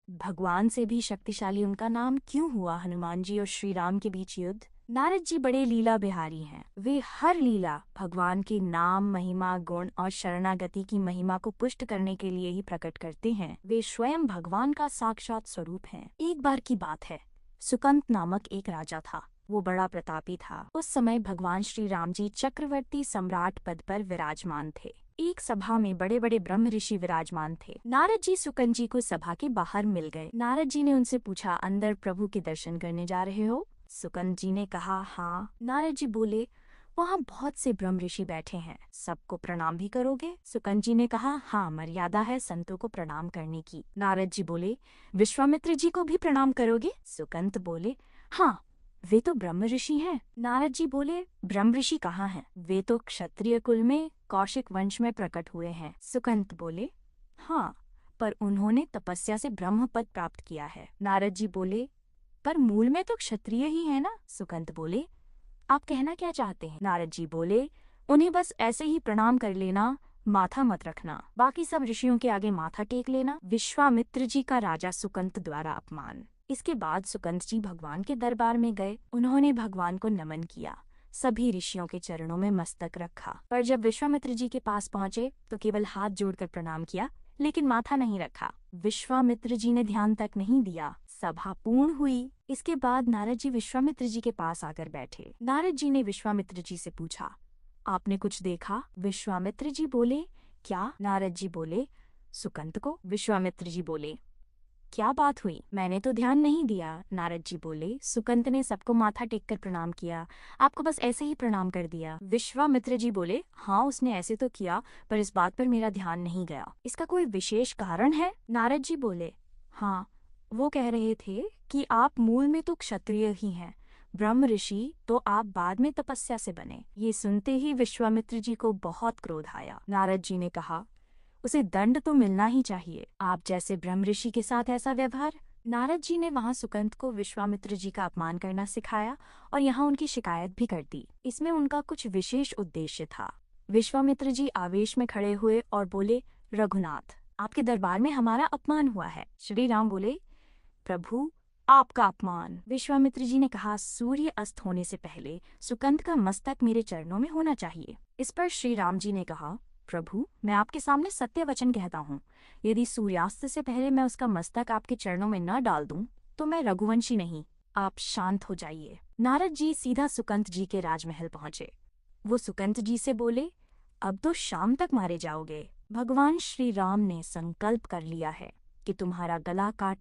भगवान से भी शक्तिशाली उनका नाम क्यों हुआ? हनुमान जी और श्री राम के बीच युद्ध। नारद जी बड़े लीला बिहारी हैं। वे हर लीला भगवान के नाम, महिमा, गुण और शरणागति की महिमा को पुष्ट करने के लिए ही प्रकट करते हैं। वे स्वयं भगवान का साक्षात स्वरूप हैं। एक बार की बात है, सुकंत नामक एक राजा था। वो बड़ा प्रतापी था। उस समय भगवान श्री राम जी चक्रवर्ती सम्राट पद पर विराजमान थे। एक सभा में बड़े बड़े ब्रह्म ऋषि विराजमान थे। नारद जी सुकंत जी को सभा के बाहर मिल गए। नारद जी ने उनसे पूछा, अंदर प्रभु के दर्शन करने जा रहे हो? सुकंत जी ने कहा, हाँ। नारद जी बोले, वहाँ बहुत से ब्रह्म ऋषि बैठे हैं, सबको प्रणाम भी करोगे? सुकंत जी ने कहा, हाँ, मर्यादा है संतों को प्रणाम करने की। नारद जी बोले, विश्वामित्र जी को भी प्रणाम करोगे? सुकंत बोले, हाँ, वे तो ब्रह्म ऋषि हैं। नारद जी बोले, ब्रह्म ऋषि कहाँ हैं? वे तो क्षत्रिय कुल में कौशिक वंश में प्रकट हुए हैं। सुकंत बोले, हाँ, पर उन्होंने तपस्या से ब्रह्म पद प्राप्त किया है। नारद जी बोले, पर मूल में तो क्षत्रिय ही है ना? सुकंत बोले, आप कहना क्या चाहते हैं? नारद जी बोले, उन्हें बस ऐसे ही प्रणाम कर लेना, माथा मत रखना, बाकी सब ऋषियों के आगे माथा टेक लेना। विश्वामित्र जी का राजा सुकंत द्वारा अपमान। इसके बाद सुकंत जी भगवान के दरबार में गए। उन्होंने भगवान को नमन किया, सभी ऋषियों के चरणों में मस्तक रखा। पर जब विश्वामित्र जी के पास पहुंचे तो केवल हाथ जोड़कर प्रणाम किया, लेकिन माथा नहीं रखा। विश्वामित्र जी ने ध्यान तक नहीं दिया। सभा पूर्ण हुई। इसके बाद नारद जी विश्वामित्र जी के पास आकर बैठे। नारद जी ने विश्वामित्र जी से पूछा, आपने कुछ देखा? विश्वामित्र जी बोले, क्या? नारद जी बोले, सुकंत को। विश्वामित्र जी बोले, क्या बात हुई? मैंने तो ध्यान नहीं दिया। नारद जी बोले, सुकंत ने सबको माथा टेककर प्रणाम किया, आपको बस ऐसे ही प्रणाम कर दिया। विश्वामित्र जी बोले, हाँ, उसने ऐसे तो किया, पर इस बात पर मेरा ध्यान नहीं गया। इसका कोई विशेष कारण है? नारद जी बोले, हाँ, वो कह रहे थे कि आप मूल में तो क्षत्रिय ही हैं, ब्रह्म ऋषि तो आप बाद में तपस्या से बने। ये सुनते ही विश्वामित्र जी को बहुत क्रोध आया। नारद जी ने कहा, उसे दंड तो मिलना ही चाहिए, आप जैसे ब्रह्म ऋषि के साथ ऐसा व्यवहार। नारद जी ने वहां सुकंत को विश्वामित्र जी का अपमान करना सिखाया और यहाँ उनकी शिकायत भी कर दी। इसमें उनका कुछ विशेष उद्देश्य था। विश्वामित्र जी आवेश में खड़े हुए और बोले, रघुनाथ, आपके दरबार में हमारा अपमान हुआ है। श्री राम बोले, प्रभु, आपका अपमान। विश्वामित्र जी ने कहा, सूर्य अस्त होने से पहले सुकंत का मस्तक मेरे चरणों में होना चाहिए। इस पर श्री राम जी ने कहा, प्रभु, मैं आपके सामने सत्य वचन कहता हूँ, यदि सूर्यास्त से पहले मैं उसका मस्तक आपके चरणों में न डाल दूं, तो मैं रघुवंशी नहीं। आप शांत हो जाइए। नारद जी सीधा सुकंत जी के राजमहल पहुंचे। वो सुकंत जी से बोले, अब तो शाम तक मारे जाओगे। भगवान श्री राम ने संकल्प कर लिया है कि तुम्हारा गला काट